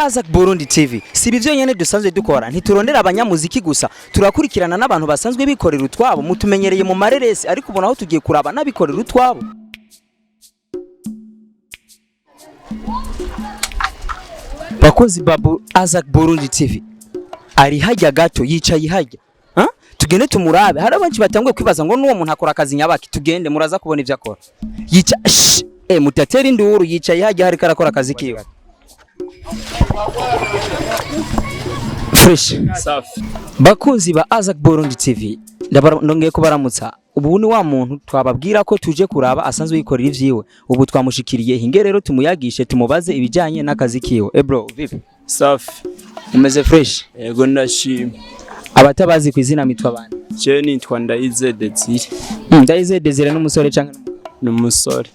Azak Burundi TV. Si bivyo nyene dusanzwe dukora, ntiturondera abanyamuziki gusa, turakurikirana n'abantu basanzwe bikorera utwabo, mutumenyereye mu mareresi ariko ubona aho tugiye kuraba nabikorera utwabo. Bakozi babu Azak Burundi TV. Ari hajya gato yicaye hajya. Tugende tumurabe. Hari abanci batangwe kwibaza ngo nuwo muntu akora akazi nyabaki, tugende muraza kubona ivyo akora. Yica mutatera induru yicaye hajya hari karakora akazi kiwe. Fresh safi. Bakunzi ba Azak Burundi TV, ndongeye kubaramutsa. Ubu ni wa muntu twababwira ko tuje kuraba asanzwe yikorera ivyiwe. Ubu twamushikiriye hinge rero tumuyagishe tumubaze ibijanye n'akazi kiwe. Bro, vipi? Safi. Umeze fresh? Yego ndashima. Abatabazi kwizina mitwa bande? Je nitwa Ndayizedezire. Ndayizedezire n'umusore canke n'umusore?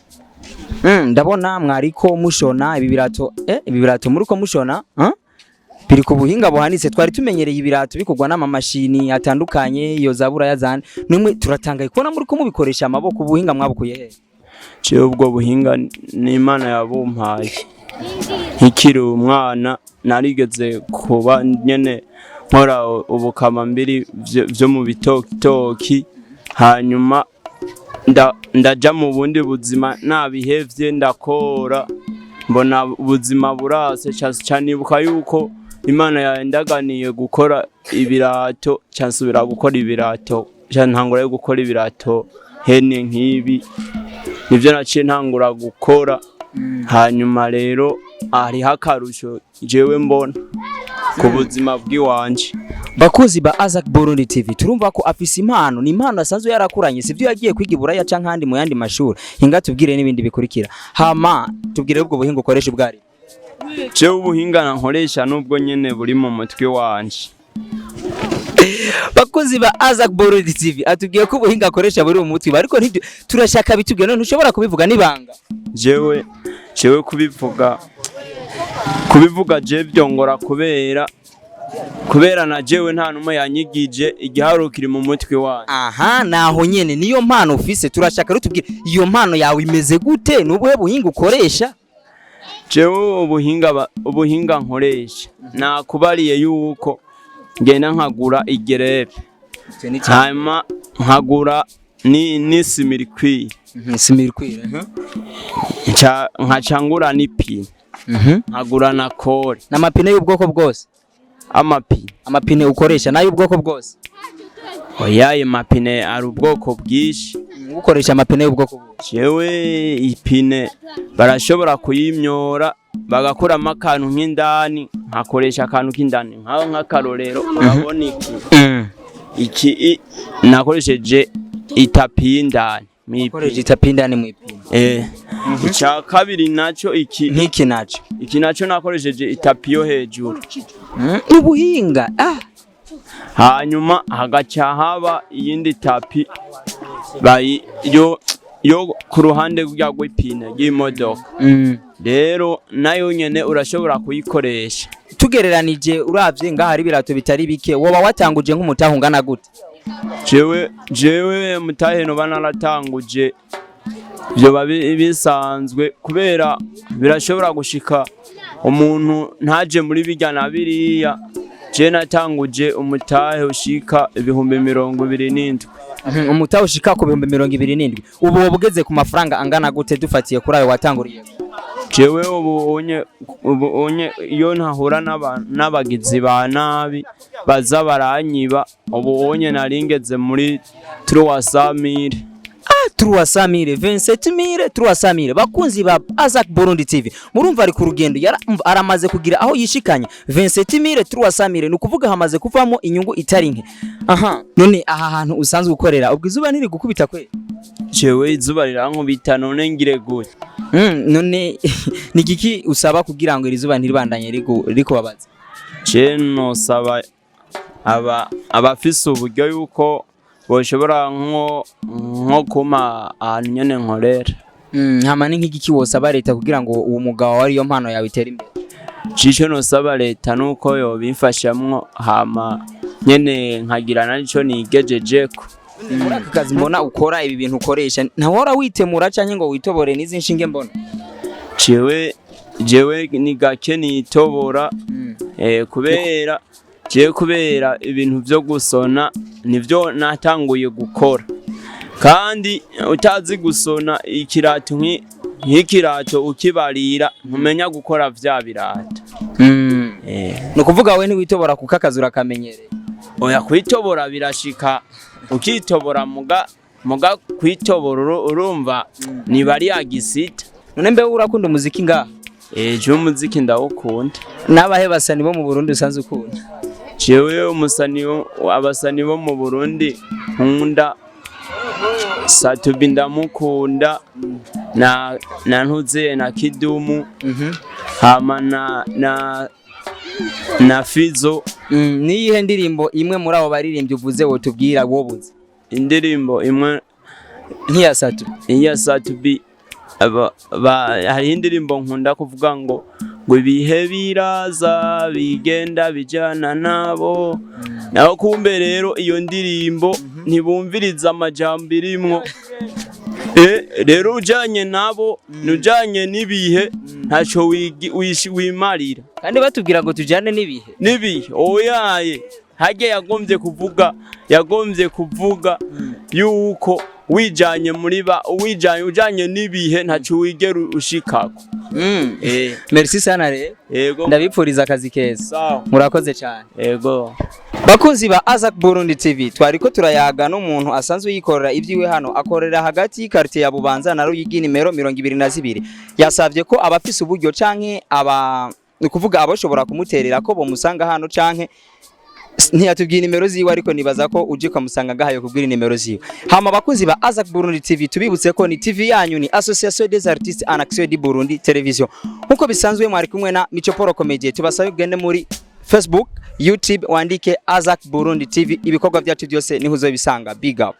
Ndabona mwariko mushona ibirato muriko mushona, biri ku buhinga buhanitse. Twari tumenyereye ibirato bikugwa n'amamashini atandukanye, iyo zabura yazane. Nimwe turatangaye kubona muriko mubikoresha amaboko. Ubuhinga mwabukuye he? Je ubwo buhinga ni Imana yabumpaye. Nkiri umwana narigeze kuba nyene nkora ubukama mbiri vyo mu bitoki, hanyuma ndaja mu bundi buzima nabihevye ndakora, mbona ubuzima burase cyanibuka yuko Imana yandaganiye gukora ibirato, cyansubira gukora ibirato, cyantangura yo gukora ibirato hene nkibi, nivyo naciye ntangura gukora. Hanyuma rero ari hakarusho jewe mbona ku buzima bw'iwanje. Bakozi ba Azak Burundi TV, turumva ko afise impano, ni impano asanzwe yarakuranye, sivyo yagiye kwiga iburaya canke handi mu yandi mashuri. Hinga tubwire n'ibindi bikurikira. Hama tubwire ubwo buhinga ukoresha ubwari. Je ubuhinga nkoresha nubwo nyene buri mu mutwe wanje. Bakozi ba Azak Burundi TV atubwiye ko ubuhinga akoresha buri mu mutwe, ariko turashaka bitubwire none ushobora kubivuga nibanga. Jewe kubivuga je byongora kubera na jewe nta numwe yanyigije igiharo kiri mu mutwe wanje. Aha, naho nyene niyo mpano ufise, turashaka rutubwire iyo mpano yawe imeze gute, nubuhe buhinga ukoresha? Jewe ubuhinga nkoresha nakubariye yuko ngenda nkagura igerepe, hanyuma nkagura ni simirikwi, nkacangura n'ipine, nkagura na kore n'amapine y'ubwoko bwose. Amapine ukoresha nayo ubwoko bwose? Oya, mapine ari ubwoko bwishi. Ukoresha amapine y'ubwoko bwose? Jewe ipine barashobora kuyimyora bagakuramo akantu nk'indani, nkakoresha akantu k'indani nk'akarorero. Urabona iki nakoresheje itapi y'indani. Ukoresha itapi y'indani mu ipine? Icya kabiri naco iki naco nakoresheje itapi yo hejuru. Ubuhinga hanyuma hagaca haba iyindi tapi yo ku ruhande rw'ipine y'imodoka. Rero nayo nyene urashobora kuyikoresha. Tugereranije uravye ngaha hari ibirato bitari bike, woba watanguje nk'umutahe ungana gute? Jewe mutahe no banaratanguje byo bisanzwe, kubera birashobora gushika umuntu ntaje muri bijyana biriya. Je natanguje umutahe ushika 27,000. Umutahe ushika ku 27,000. Ubu wabugeze ku mafaranga angana gute dufatiye kuri ayo watanguriye? Jewe ubu onye iyo ntahura n'abagizi ba nabi baza baranyiba, ubu onye naringeze muri 300,000. 300,000, 27,000, 300,000. Bakunzi ba Azak Burundi TV, murumva ari ku rugendo, aramaze kugira aho yishikanye. 27,000, 300,000, nukuvuga hamaze kuvamo inyungu itari nke. None aha hantu usanzwe ukorera ubwo izuba ntiri gukubita kwe? Jewe izuba rirankubita, none ngire gute? None ni giki usaba kugira ngo iri zuba ntiribandanye riko babaza? Je no saba abafise uburyo yuko boshobora nko kuma ahantu nyene nkorera. Hama ni nk'igiki wosaba Leta kugira ngo uwo mugabo wari yo mpano yawe itere imbere? Cico no saba Leta nuko yo bimfashamwo, hama nyene nkagirana nico nigejejeko. Akazi mbona ukora ibi bintu ukoresha ntahora witemura canke ngo witobore n'izi nshinge mbona? Jewe jewe ni gake nitobora kubera ibintu vyo gusona nivyo natanguye gukora, kandi utazi gusona ikirato nk'ikirato ukibarira ntumenya gukora vya birato. No kuvuga we ntiwitobora kuko akazi urakamenyereye. Oya, kwitobora birashika ukitobora muga kwitobora urumva nibari agisita. None mbe urakunda umuziki ngaha? Je umuziki ndawukunda. Nabahe basani bo mu Burundi usanzwe ukunda? Jewe abasani bo mu Burundi nkunda Satubi ndamukunda na ntuze na Kidumu hama na Fizo. Niyihe ndirimbo imwe muri abo baririmbyi uvuze wotubwira wobuze? Indirimbo imwe nk'iya Satubi. Iya Satubi hari indirimbo nkunda kuvuga ngo ibihe biraza bigenda bijana nabo. Naho kumbe rero iyo ndirimbo ntibumviriza amajambo irimwo. Rero ujanye nabo nujanye nibihe ntaco wimarira. Kandi batubwira ngo tujane nibihe oyaye hage yagombye kuvuga yuko wijanye ujanye nibihe ntaco wigera ushikako. Merci sana rero. Yego. Ndabipfuriza akazi keza. Murakoze cyane. Yego. Bakunzi ba Azak Burundi TV, twariko turayaga n'umuntu asanzwe yikorera ivyiwe hano, akorera hagati y'ikartie ya Bubanza na Ruyigi nimero 22. Yasavye ko abafise uburyo canke kuvuga aboshobora kumuterera ko bomusanga hano canke ntiyatubwiye nimero ziwe, ariko nibaza ko uje kamusanga gahayo kubwira nimero ziwe. Hama bakunzi ba Azak Burundi TV, tubibutse ko ni TV yanyu, ni Association des Artistes en Action du Burundi Television. Nkuko bisanzwe mwari kumwe na Michoporo Comedy, tubasabe gende muri Facebook, YouTube wandike Azak Burundi TV, ibikorwa byacu byose niho uzobisanga. Big up.